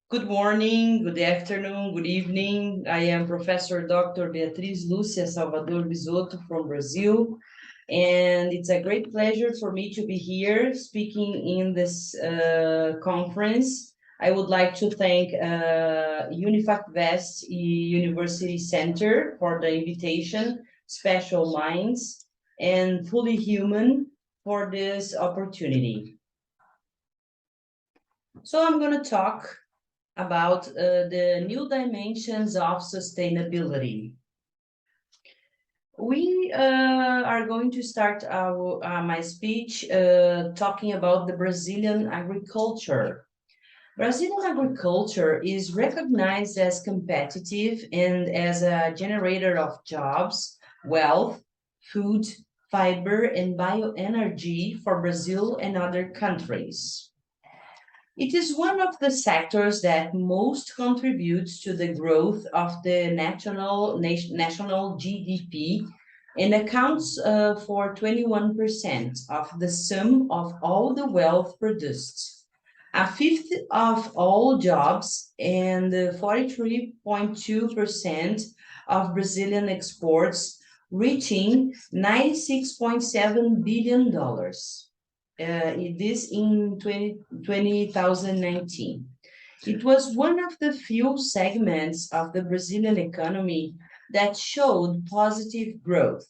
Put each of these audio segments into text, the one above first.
Good morning, good afternoon, good evening. I am Professor Dr. Beatriz Lúcia Salvador Bisotto from Brazil, and it's a great pleasure for me to be here speaking in this conference. I would like to thank Unifac West University Center for the invitation, Special Minds, and Fully Human for this opportunity. So I'm going to talk about the new dimensions of sustainability. We are going to start my speech talking about the Brazilian agriculture. Brazilian agriculture is recognized as competitive and as a generator of jobs, wealth, food, fiber, and bioenergy for Brazil and other countries. It is one of the sectors that most contributes to the growth of the national GDP and accounts for 21% of the sum of all the wealth produced, a fifth of all jobs, and 43.2% of Brazilian exports, reaching $96.7 billion. This in 2019. It was one of the few segments of the Brazilian economy that showed positive growth.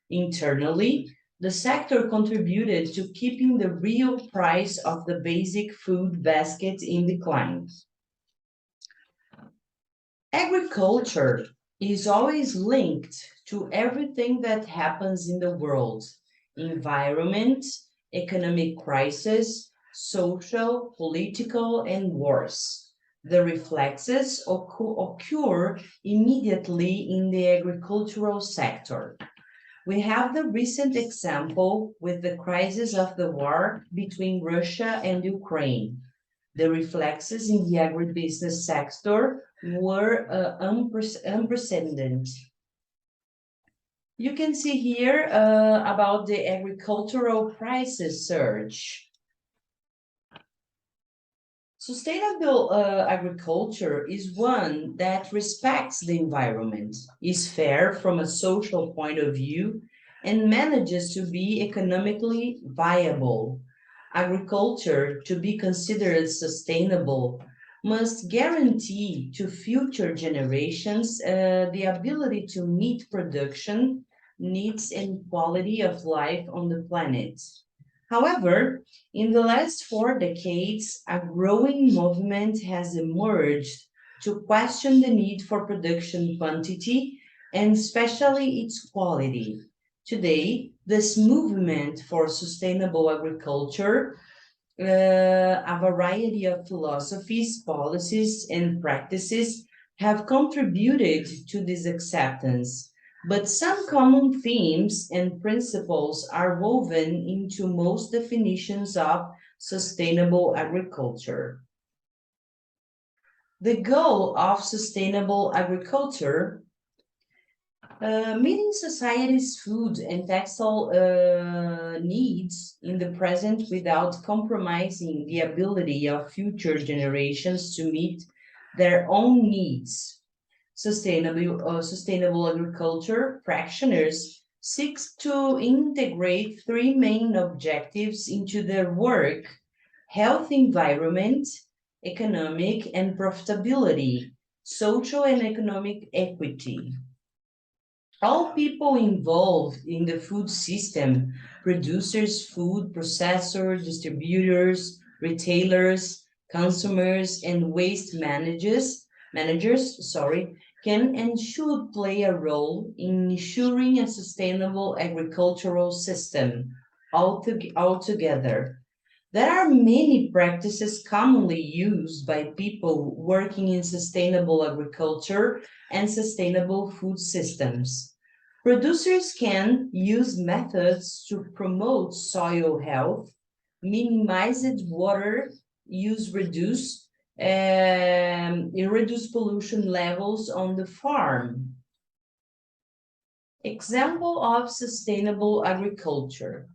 Internally, the sector contributed to keeping the real price of the basic food basket in decline. Agriculture is always linked to everything that happens in the world: environment, economic crisis, social, political, and wars. The reflexes occur immediately in the agricultural sector. We have the recent example with the crisis of the war between Russia and Ukraine. The reflexes in the agribusiness sector were unprecedented. You can see here about the agricultural prices surge. Sustainable agriculture is one that respects the environment, is fair from a social point of view, and manages to be economically viable. Agriculture, to be considered sustainable, must guarantee to future generations the ability to meet production needs and quality of life on the planet. However, in the last 4 decades, a growing movement has emerged to question the need for production quantity and especially its quality. Today, this movement for sustainable agriculture, a variety of philosophies, policies, and practices have contributed to this acceptance. But some common themes and principles are woven into most definitions of sustainable agriculture. The goal of sustainable agriculture, meeting society's food and textile needs in the present without compromising the ability of future generations to meet their own needs. Sustainable agriculture practitioners seeks to integrate three main objectives into their work: health, environment, economic and profitability, social and economic equity. All people involved in the food system, producers, food processors, distributors, retailers, consumers, and waste managers, can and should play a role in ensuring a sustainable agricultural system altogether. There are many practices commonly used by people working in sustainable agriculture and sustainable food systems. Producers can use methods to promote soil health, minimize water use, reduce pollution levels on the farm. Example of sustainable agriculture: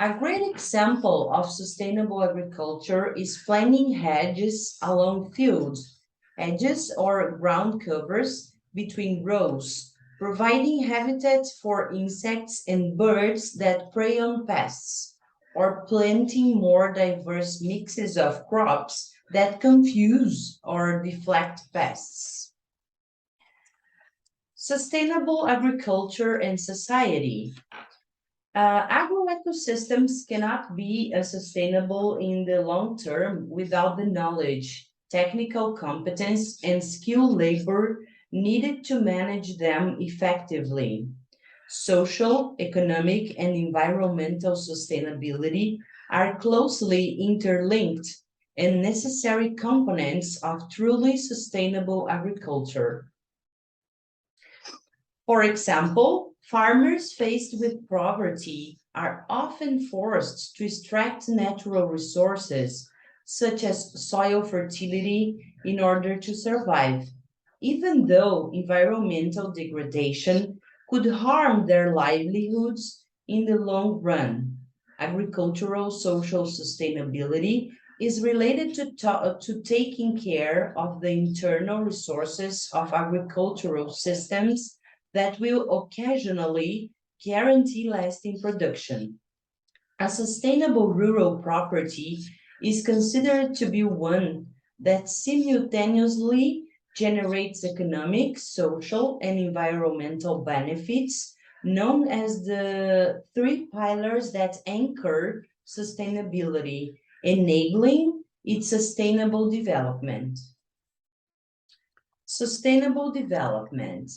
A great example of sustainable agriculture is planting hedges along fields, hedges or ground covers between rows, providing habitat for insects and birds that prey on pests, or planting more diverse mixes of crops that confuse or deflect pests. Sustainable agriculture and society. Agroecosystems cannot be sustainable in the long term without the knowledge, technical competence, and skilled labor needed to manage them effectively. Social, economic, and environmental sustainability are closely interlinked and necessary components of truly sustainable agriculture. For example, farmers faced with poverty are often forced to extract natural resources, such as soil fertility, in order to survive, even though environmental degradation could harm their livelihoods in the long run. Agricultural social sustainability is related to taking care of the internal resources of agricultural systems that will occasionally guarantee lasting production. A sustainable rural property is considered to be one that simultaneously generates economic, social, and environmental benefits, known as the three pillars that anchor sustainability, enabling its sustainable development. Sustainable development.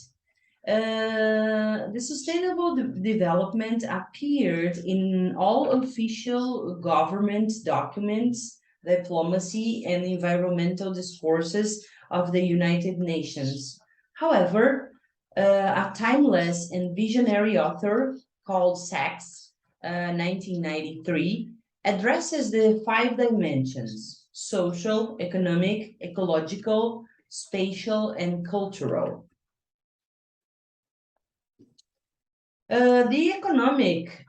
The sustainable development appeared in all official government documents, diplomacy, and environmental discourses of the United Nations. However, a timeless and visionary author called Sachs, 1993, addresses the five dimensions: social, economic, ecological, spatial, and cultural. The economic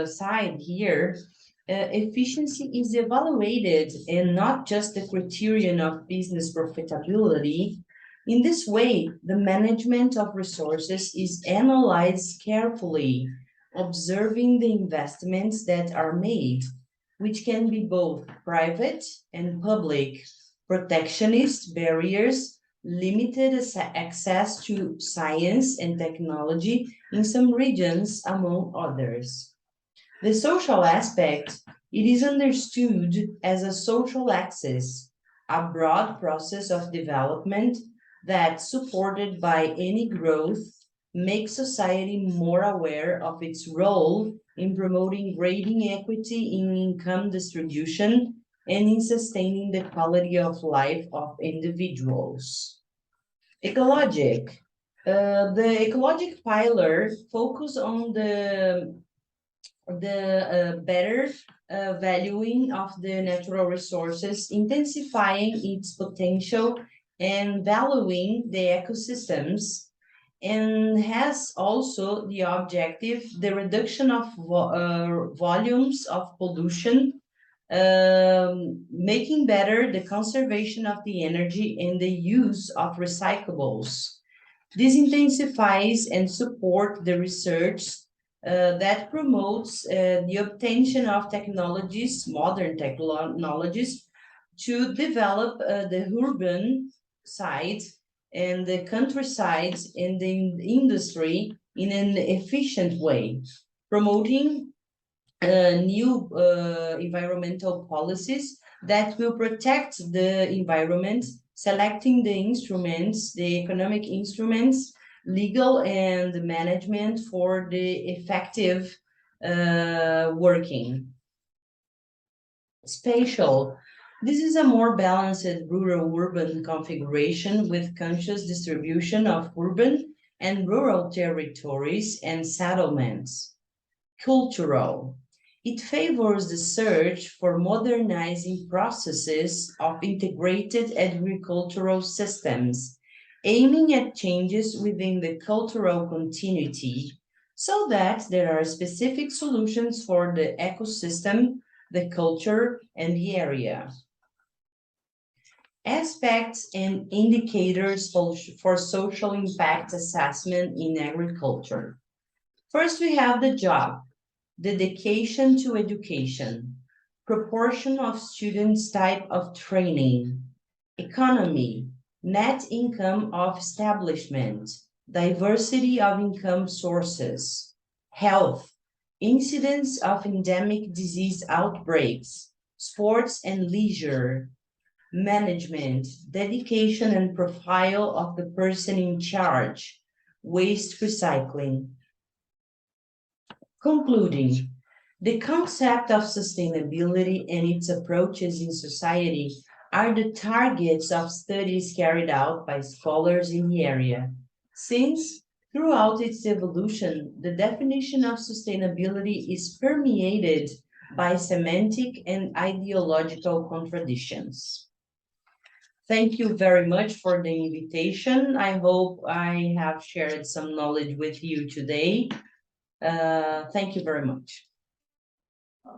side here, efficiency is evaluated and not just the criterion of business profitability. In this way, the management of resources is analyzed carefully, observing the investments that are made, which can be both private and public, protectionist barriers, limited access to science and technology in some regions, among others. The social aspect, it is understood as a social axis, a broad process of development that, supported by any growth, makes society more aware of its role in promoting grading equity in income distribution and in sustaining the quality of life of individuals. Ecologic. The ecologic pillar focus on the better valuing of the natural resources, intensifying its potential and valuing the ecosystems, and has also the objective the reduction of volumes of pollution, making better the conservation of the energy and the use of recyclables. This intensifies and support the research that promotes the obtention of technologies, modern technologies, to develop the urban side and the countryside and the industry in an efficient way, promoting new environmental policies that will protect the environment, selecting the instruments, the economic instruments, legal and management for the effective working. Spatial. This is a more balanced rural-urban configuration with conscious distribution of urban and rural territories and settlements. Cultural. It favors the search for modernizing processes of integrated agricultural systems, aiming at changes within the cultural continuity, so that there are specific solutions for the ecosystem, the culture, and the area. Aspects and indicators for social impact assessment in agriculture. First, we have the job, dedication to education, proportion of students type of training, economy, net income of establishment, diversity of income sources, health, incidence of endemic disease outbreaks, sports and leisure, management, dedication and profile of the person in charge, waste recycling. Concluding, the concept of sustainability and its approaches in society are the targets of studies carried out by scholars in the area, since throughout its evolution, the definition of sustainability is permeated by semantic and ideological contradictions. Thank you very much for the invitation. I hope I have shared some knowledge with you today. Thank you very much.